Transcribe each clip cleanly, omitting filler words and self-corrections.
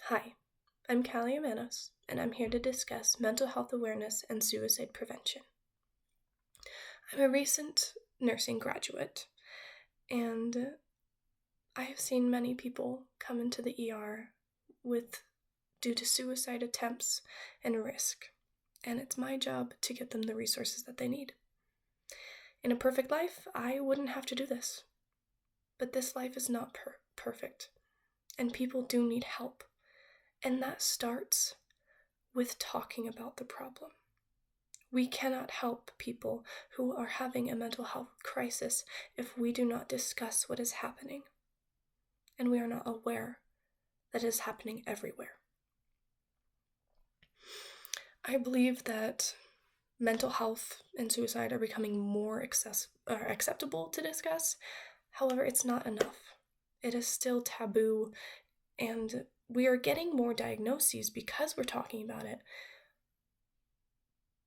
Hi, I'm Callie Amanos, and I'm here to discuss mental health awareness and suicide prevention. I'm a recent nursing graduate, and I have seen many people come into the ER due to suicide attempts and risk, and it's my job to get them the resources that they need. In a perfect life, I wouldn't have to do this, but this life is not perfect, and people do need help. And that starts with talking about the problem. We cannot help people who are having a mental health crisis if we do not discuss what is happening, and we are not aware that it is happening everywhere. I believe that mental health and suicide are becoming more acceptable to discuss. However, it's not enough. It is still taboo, and we are getting more diagnoses because we're talking about it,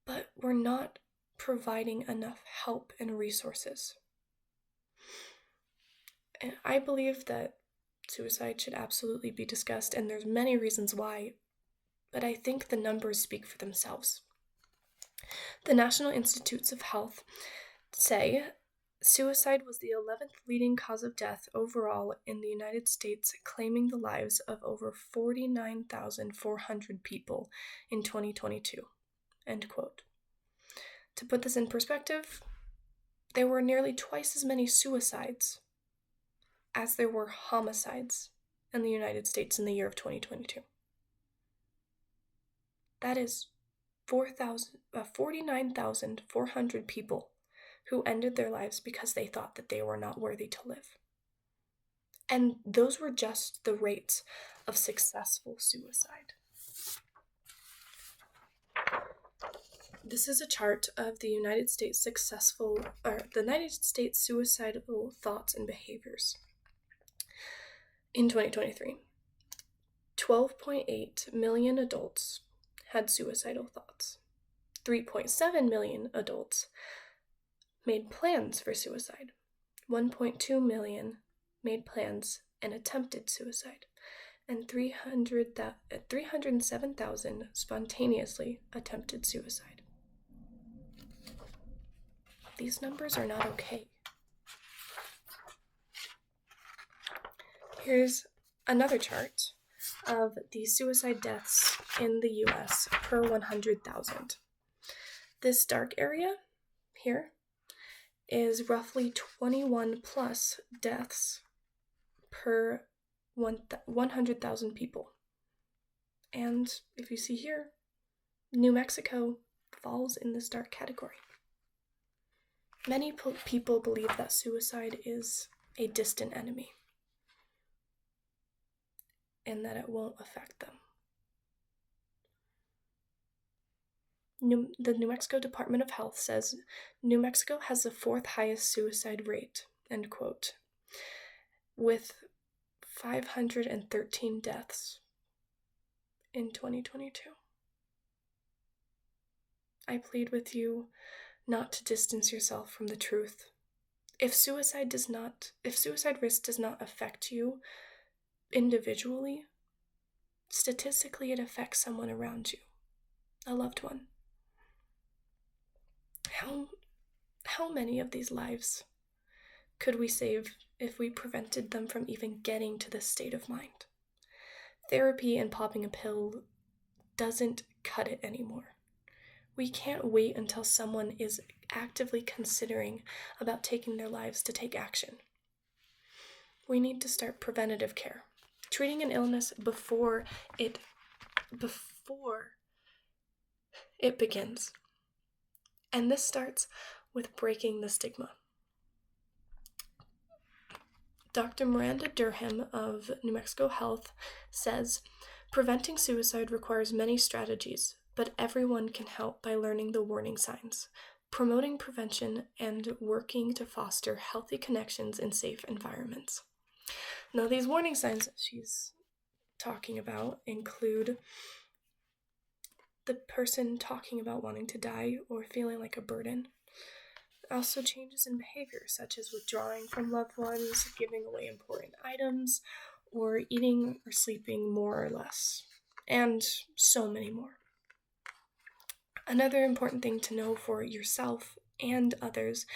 but we're not providing enough help and resources. And I believe that suicide should absolutely be discussed, and there's many reasons why, but I think the numbers speak for themselves. The National Institutes of Health say suicide was the 11th leading cause of death overall in the United States, claiming the lives of over 49,400 people in 2022. End quote. To put this in perspective, there were nearly twice as many suicides as there were homicides in the United States in the year of 2022. That is 49,400 people who ended their lives because they thought that they were not worthy to live. And those were just the rates of successful suicide. This is a chart of the United States suicidal thoughts and behaviors. In 2023, 12.8 million adults had suicidal thoughts. 3.7 million adults made plans for suicide. 1.2 million made plans and attempted suicide. And 307,000 spontaneously attempted suicide. These numbers are not okay. Here's another chart of the suicide deaths in the US per 100,000. This dark area here is roughly 21 plus deaths per 100,000 people. And if you see here, New Mexico falls in this dark category. Many people believe that suicide is a distant enemy and that it won't affect them. The New Mexico Department of Health says New Mexico has the 4th highest suicide rate, end quote, with 513 deaths in 2022. I plead with you not to distance yourself from the truth. If suicide risk does not affect you individually, statistically it affects someone around you, a loved one. How many of these lives could we save if we prevented them from even getting to this state of mind? Therapy and popping a pill doesn't cut it anymore. We can't wait until someone is actively considering about taking their lives to take action. We need to start preventative care, treating an illness before it begins. And this starts with breaking the stigma. Dr. Miranda Durham of New Mexico Health says, preventing suicide requires many strategies, but everyone can help by learning the warning signs, promoting prevention, and working to foster healthy connections in safe environments. Now, these warning signs that she's talking about include the person talking about wanting to die or feeling like a burden. Also, changes in behavior, such as withdrawing from loved ones, giving away important items, or eating or sleeping more or less, and so many more. Another important thing to know for yourself and others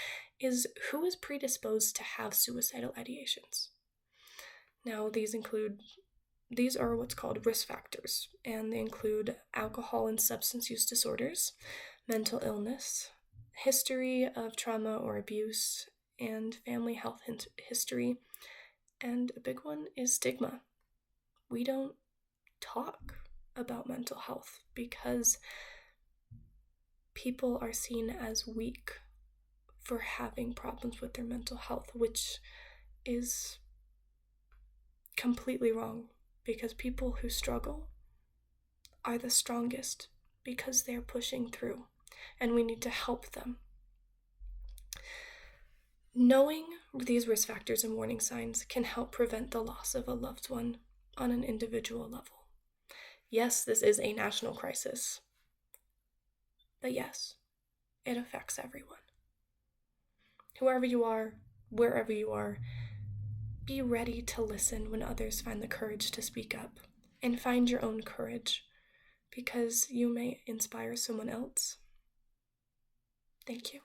is who is predisposed to have suicidal ideations. Now, these are what's called risk factors, and they include alcohol and substance use disorders, mental illness, history of trauma or abuse, and family health history. And a big one is stigma. We don't talk about mental health because people are seen as weak for having problems with their mental health, which is completely wrong, because people who struggle are the strongest because they're pushing through, and we need to help them. Knowing these risk factors and warning signs can help prevent the loss of a loved one on an individual level. Yes, this is a national crisis, but yes, it affects everyone. Whoever you are, wherever you are, be ready to listen when others find the courage to speak up, and find your own courage, because you may inspire someone else. Thank you.